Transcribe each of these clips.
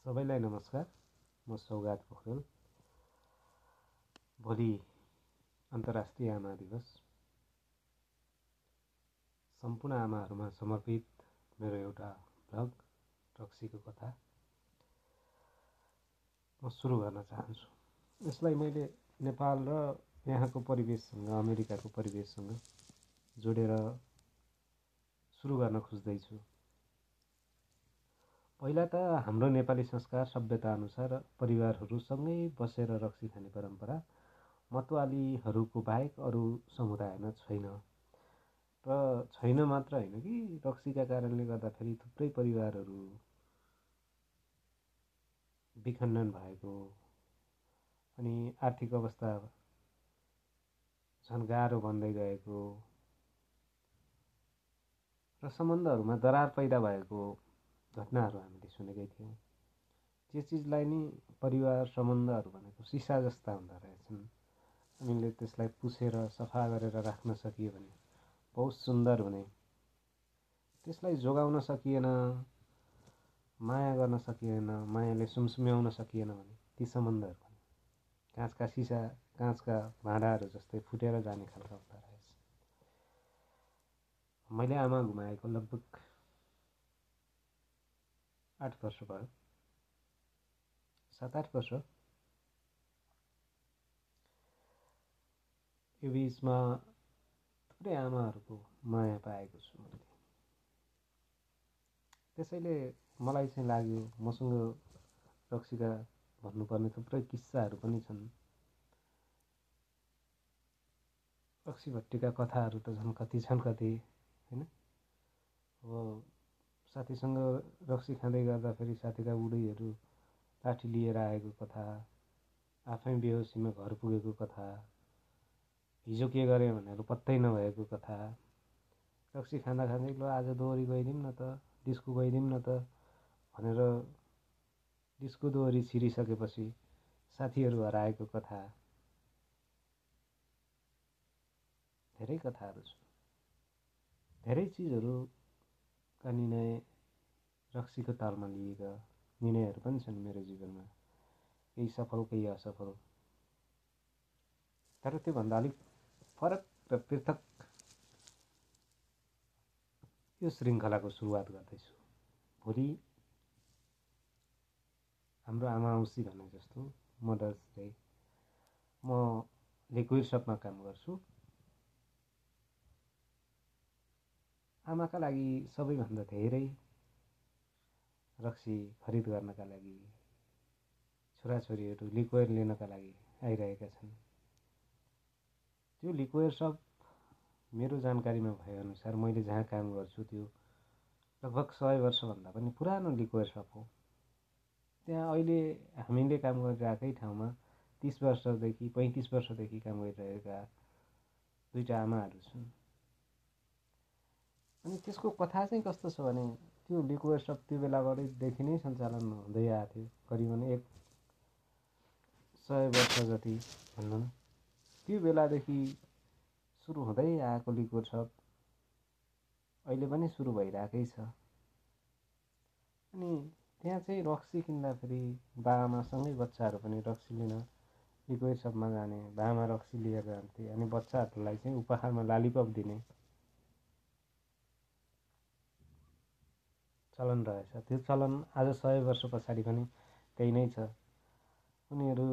सबैलाई नमस्कार। म सौगात पोखरेल। भोलि अन्तर्राष्ट्रिय आमा दिवस। सम्पूर्ण आमाहरूमा समर्पित मेरो एउटा भ्लग रक्सीको कथा म सुरु गर्न चाहन्छु। यसलाई मैले नेपाल र यहाँको परिवेशसँग, अमेरिकाको परिवेशसँग जोडेर सुरु गर्न खोज्दैछु। पहिला त हाम्रो नेपाली संस्कार सभ्यता अनुसार परिवारहरू सँगै बसेर रक्सी खाने परम्परा मतवालीहरूको बाहेक अरू समुदायमा छैन। र छैन मात्र होइन कि रक्सीका कारणले गर्दाखेरि थुप्रै परिवारहरू विखण्डन भएको, अनि आर्थिक अवस्था झन् गाह्रो बन्दै गएको र सम्बन्धहरूमा दरार पैदा भएको घटनाहरू हामीले सुनेकै थियौँ। त्यो चिजलाई नि परिवार सम्बन्धहरू भनेको सिसा जस्ता हुँदो रहेछन्। हामीले त्यसलाई पुछेर सफा गरेर राख्न सकियो भने बहुत सुन्दर हुने, त्यसलाई जोगाउन सकिएन, माया गर्न सकिएन, मायाले सुमसुम्याउन सकिएन भने ती सम्बन्धहरू पनि काँचका सिसा, काँचका भाँडाहरू जस्तै फुटेर जाने खालका हुँदो रहेछ। मैले आमा गुमाएको लगभग 8 वर्ष भयो, 7-8 वर्ष। यो बिचमा थुप्रै आमाहरूको माया पाएको छु मैले। त्यसैले मलाई चाहिँ लाग्यो मसँग रक्सीका भन्नुपर्ने थुप्रै किस्साहरू पनि छन्। रक्सी भट्टीका कथाहरू त झन् कति छन् कति, होइन? अब साथीसँग रक्सी खाँदै गर्दाखेरि साथीका बुढीहरू लाठी लिएर आएको कथा, आफै बेहोसीमा घर पुगेको कथा, हिजो के गरे भनेर पत्तै नभएको कथा, रक्सी खाँदा खाँदै ल आज दोहोरी गइदिउँ न त, डिस्को गइदिउँ न त भनेर डिस्को दोहोरी छिरिसकेपछि साथीहरू हराएको कथा, धेरै कथाहरू छन्। धेरै चिजहरूका निर्णय रक्सीको तालमा लिएका निर्णयहरू पनि छन् मेरो जीवनमा, केही सफल केही असफल। तर त्योभन्दा अलिक फरक र पृथक यो श्रृङ्खलाको सुरुवात गर्दैछु। भोलि हाम्रो आमा औँसी भने जस्तो मदर्स डे। म लिक्विड सपमा काम गर्छु। आमाका लागि सबैभन्दा धेरै रक्सी खरिद गर्नका लागि छोराछोरीहरू लिक्विड लिनका लागि आइरहेका छन्। त्यो लिक्विड सप मेरो जानकारीमा भएअनुसार मैले जहाँ काम गर्छु त्यो लगभग 100 वर्षभन्दा पनि पुरानो लिक्विड सप हो। त्यहाँ अहिले हामीले काम गरिरहेकै ठाउँमा 30 वर्षदेखि 35 वर्षदेखि काम गरिरहेका दुईटा आमाहरू छन्। अनि त्यसको कथा चाहिँ कस्तो छ भने त्यो लिक्विड सप त्यो बेलाबाटैदेखि नै सञ्चालन हुँदै आएको थियो। करिबन 100 वर्ष जति भनौँ, त्यो बेलादेखि सुरु हुँदै आएको लिक्विड सप अहिले पनि सुरु भइरहेकै छ। अनि त्यहाँ चाहिँ रक्सी किन्दाखेरि बाआमासँगै बच्चाहरू पनि रक्सी लिन लिक्विड सपमा जाने, बाआमा रक्सी लिएर जान्थे अनि बच्चाहरूलाई चाहिँ उपहारमा लालिपप दिने चलन रहेछ। त्यो चलन आज 100 वर्ष पछाडि पनि त्यही नै छ। उनीहरू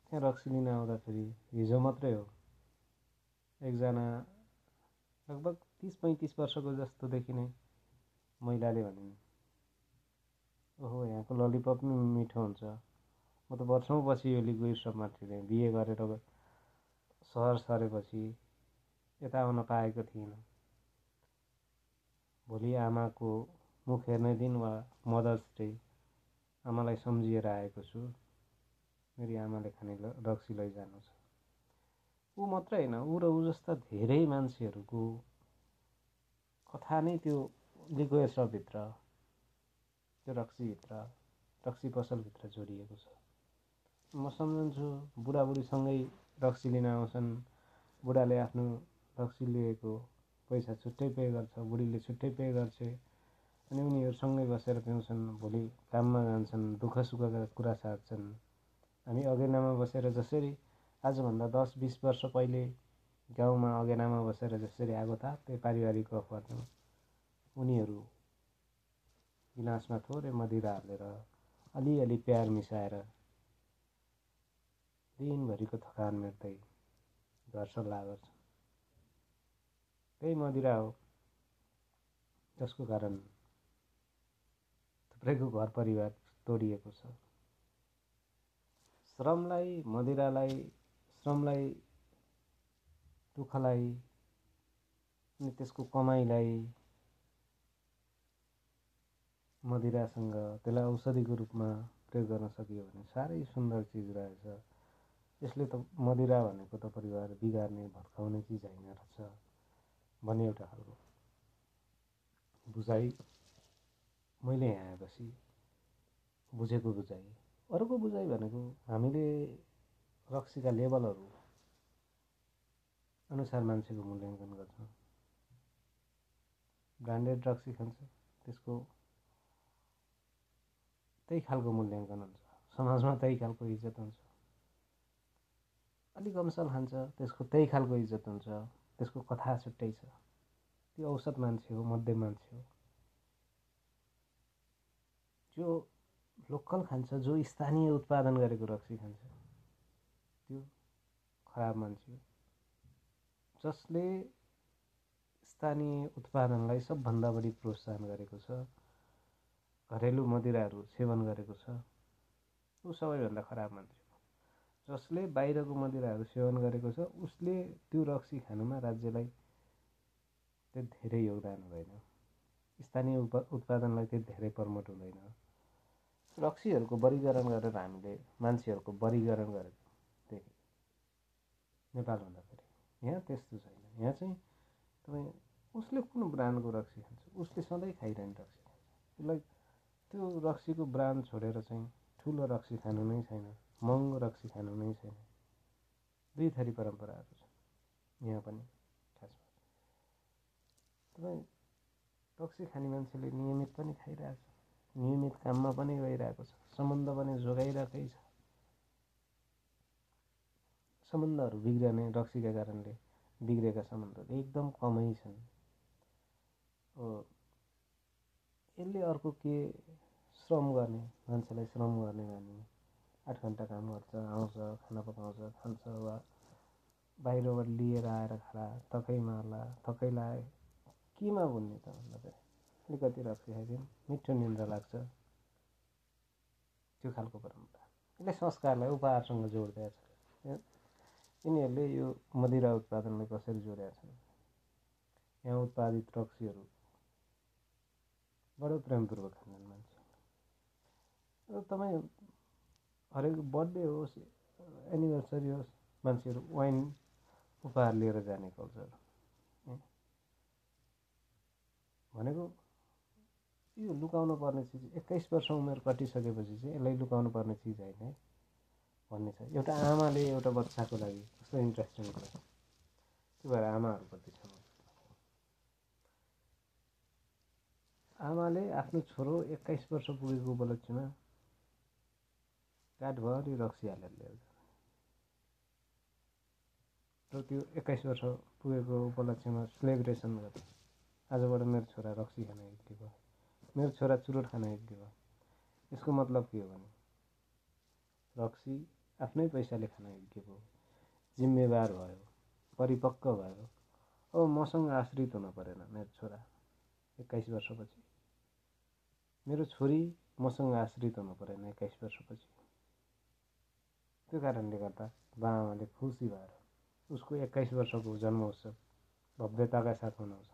त्यहाँ रक्सी लिन आउँदाखेरि हिजो मात्रै हो, एकजना लगभग 30-35 वर्षको जस्तोदेखि नै महिलाले भनिन्, ओहो यहाँको ललिपप पनि मिठो हुन्छ, म त वर्षौँ पछि यो लिक्विड सपमा थिएँ, बिहे गरेर सहर सरेपछि यता आउन पाएको थिइनँ। भोलि आमाको मुख हेर्ने दिन वा मदर्स डे आमालाई सम्झिएर आएको छु। मेरी आमाले खाने रक्सी लैजानु छ। ऊ मात्रै होइन, ऊ र ऊ जस्ता धेरै मान्छेहरूको कथा नै त्यो लिक्विड सपभित्र, त्यो रक्सीभित्र, रक्सी पसलभित्र जोडिएको छ। म सम्झन्छु बुढाबुढीसँगै रक्सी लिन आउँछन्। बुढाले आफ्नो रक्सी लिएको पैसा छुट्टै पे गर्छ, बुढीले छुट्टै पे गर्छ। अनि उनीहरू सँगै बसेर पिउँछन्, भोलि काममा जान्छन्, दुःख सुखका कुरा साट्छन्। हामी अगेनामा बसेर जसरी आजभन्दा 10-20 वर्ष पहिले गाउँमा अगेनामा बसेर जसरी आगो ताप्थे पारिवारिक गफमा, उनीहरू गिलासमा थोरै मदिरा हालेर अलिअलि प्यार मिसाएर दिनभरिको थकान मेट्दै घर सल्लाह गर्छन्। त्यही मदिरा हो जसको कारण थुप्रैको घर परिवार तोडिएको छ। श्रमलाई, मदिरालाई, श्रमलाई, दुःखलाई अनि त्यसको कमाइलाई मदिरासँग त्यसलाई औषधिको रूपमा प्रयोग गर्न सकियो भने साह्रै सुन्दर चिज रहेछ। यसले त मदिरा भनेको त परिवार बिगार्ने भत्काउने चिज होइन रहेछ भन्ने एउटा खालको बुझाइ मैले यहाँ आएपछि बुझेको बुझाइ। अर्को बुझाइ भनेको हामीले रक्सीका लेबलहरू अनुसार मान्छेको मूल्याङ्कन गर्छौँ। ब्रान्डेड रक्सी खान्छ, त्यसको त्यही खालको मूल्याङ्कन हुन्छ, समाजमा त्यही खालको इज्जत हुन्छ। अलिक कमसल खान्छ, त्यसको त्यही खालको इज्जत हुन्छ, त्यसको कथा छुट्टै छ। त्यो औसत मान्छे हो, मध्यम मान्छे हो। जो लोकल खान्छ, जो स्थानीय उत्पादन गरेको रक्सी खान्छ, त्यो खराब मान्छे हो। जसले स्थानीय उत्पादनलाई सबभन्दा बढी प्रोत्साहन गरेको छ, घरेलु मदिराहरू सेवन गरेको छ, ऊ सबैभन्दा खराब मान्छे हो। जसले बाहिरको मदिराहरू सेवन गरेको छ, उसले त्यो रक्सी खानुमा राज्यलाई त्यति धेरै योगदान हुँदैन, स्थानीय उत्पादनलाई त्यति धेरै प्रमोट हुँदैन। रक्सीहरूको वर्गीकरण गरेर हामीले मान्छेहरूको वर्गीकरण गरेको देखेँ नेपालभन्दा फेरि। यहाँ त्यस्तो छैन। यहाँ चाहिँ तपाईँ उसले कुन ब्रान्डको रक्सी खान्छ, उसले सधैँ खाइरहने रक्सी खान्छ, उसलाई त्यो रक्सीको ब्रान्ड छोडेर चाहिँ ठुलो रक्सी खानु नै छैन, महँगो रक्सी खानु नै छैन। दुई थरी परम्पराहरू छन् यहाँ पनि। खासमा तपाईँ रक्सी खाने मान्छेले नियमित पनि खाइरहेको छ, नियमित काममा पनि गइरहेको छ, सम्बन्ध पनि जोगाइरहेकै छ। सम्बन्धहरू बिग्रने रक्सीका कारणले बिग्रेका सम्बन्धहरू एकदम कमै छन्। यसले अर्को के श्रम गर्ने मान्छेलाई श्रम गर्ने माने 8 घन्टा काम गर्छ, आउँछ, खाना पकाउँछ, खान्छ, वा बाहिरबाट लिएर आएर खाला, थकै मार्ला, थकै लाए केमा बुझ्ने त भन्दा चाहिँ अलिकति रक्सी खाइदिउँ, मिठो निन्द्रा लाग्छ, त्यो खालको परम्परा। यसले संस्कारलाई उपहारसँग जोडिदिएको छ। यिनीहरूले यो मदिरा उत्पादनलाई कसरी जोडेका छन्? यहाँ उत्पादित रक्सीहरू बडो प्रेमपूर्वक खान्छन् मान्छे। तपाईँ हरेक बर्थडे होस्, एनिभर्सरी होस्, मान्छेहरू वाइन उपहार लिएर जाने कल्चर भनेको यो लुकाउनु पर्ने चिज। 21 वर्ष उमेर कटिसकेपछि चाहिँ यसलाई लुकाउनु पर्ने चिज होइन है भन्ने छ। एउटा आमाले एउटा बच्चाको लागि कस्तो इन्ट्रेस्टिङ कुरा, त्यो भएर आमाहरूप्रति छ। आमाले आफ्नो छोरो 21 वर्ष पुगेको उपलक्ष्यमा काठभरि रक्सी हालेर ल्याउँछ र त्यो 21 वर्ष पुगेको उपलक्ष्यमा सेलिब्रेसन गर्छ। आजबाट मेरो छोरा रक्सी खान योग्य भयो, मेरो छोरा चुरोट खान योग्य भयो। यसको मतलब के हो भने रक्सी आफ्नै पैसाले खान योग्य भयो, जिम्मेवार भयो, परिपक्व भयो। अब मसँग आश्रित हुन परेन मेरो छोरा 21 वर्षपछि, मेरो छोरी मसँग आश्रित हुनु परेन 21 वर्षपछि। त्यो कारणले गर्दा बाबाआमाले खुसी भएर उसको 21 वर्षको जन्मोत्सव भव्यताका साथ मनाउँछ,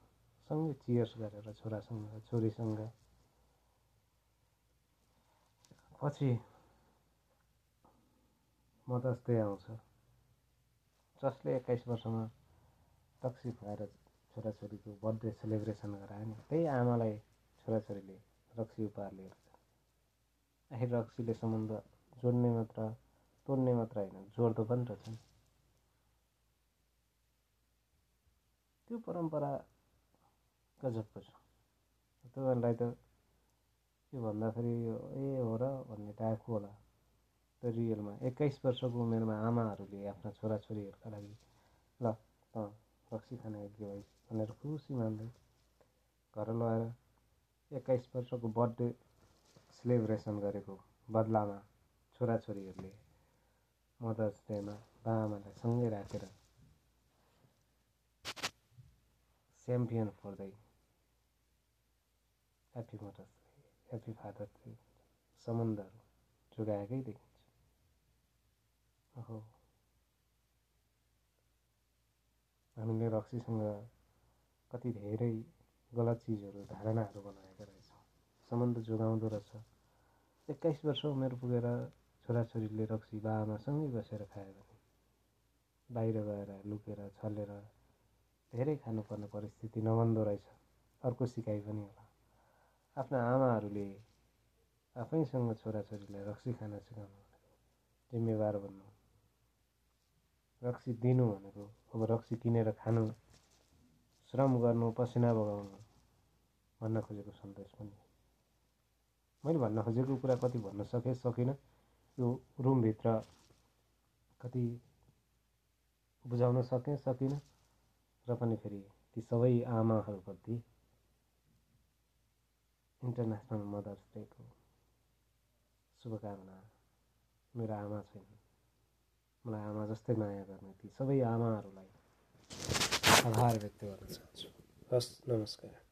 सँगै चियर्स गरेर छोरासँग छोरीसँग। पछि मदर्स डे आउँछ, जसले 21 वर्षमा रक्सी खुवाएर छोराछोरीको बर्थडे सेलिब्रेसन गरायो नि, त्यही आमालाई छोराछोरीले रक्सी उपहार लिएर जान्छ। आखिर रक्सीले सम्बन्ध जोड्ने मात्र तोड्ने मात्र होइन, जोड्दो पनि रहेछ। त्यो परम्परा गजबको छ। तपाईँहरूलाई त यो भन्दाखेरि ए हो र भन्ने टाइपको होला। तर रियलमा 21 वर्षको उमेरमा आमाहरूले आफ्ना छोराछोरीहरूका लागि ल रक्सी खान योग्य भइस् भनेर खुसी मान्दै घर लगाएर 21 वर्षको बर्थडे सेलिब्रेसन गरेको बदलामा छोराछोरीहरूले मदर्स डेमा बाआमालाई सँगै राखेर च्याम्पियन फोर्दै happy mothers day, happy fathers day सम्बन्धहरू जोगाएकै देखिन्छ। ओहो, हामीले रक्सीसँग कति धेरै गलत चिजहरू धारणाहरू बनाएका रहेछौँ। सम्बन्ध जोगाउँदो रहेछ। 21 वर्ष उमेर पुगेर छोराछोरीले रक्सी बाआमासँगै बसेर खायो भने बाहिर गएर लुकेर छलेर धेरै खानुपर्ने परिस्थिति नबन्दो रहेछ। अर्को सिकाइ पनि होला। आफ्ना आमाहरूले आफैसँग छोराछोरीलाई रक्सी खान सिकाउनु भनेको जिम्मेवार बन्नु, रक्सी दिनु भनेको अब रक्सी किनेर खानु, श्रम गर्नु, पसिना बगाउनु भन्न खोजेको सन्देश पनि। मैले भन्न खोजेको कुरा कति भन्न सकिनँ, यो रुमभित्र कति बुझाउन सकिनँ र पनि फेरि ती सबै आमाहरूप्रति इन्टरनेसनल मदर्स डेको शुभकामना। मेरो आमा छैन, मलाई आमा जस्तै माया गर्ने ती सबै आमाहरूलाई आभार व्यक्त गर्न चाहन्छु। हस्, नमस्कार।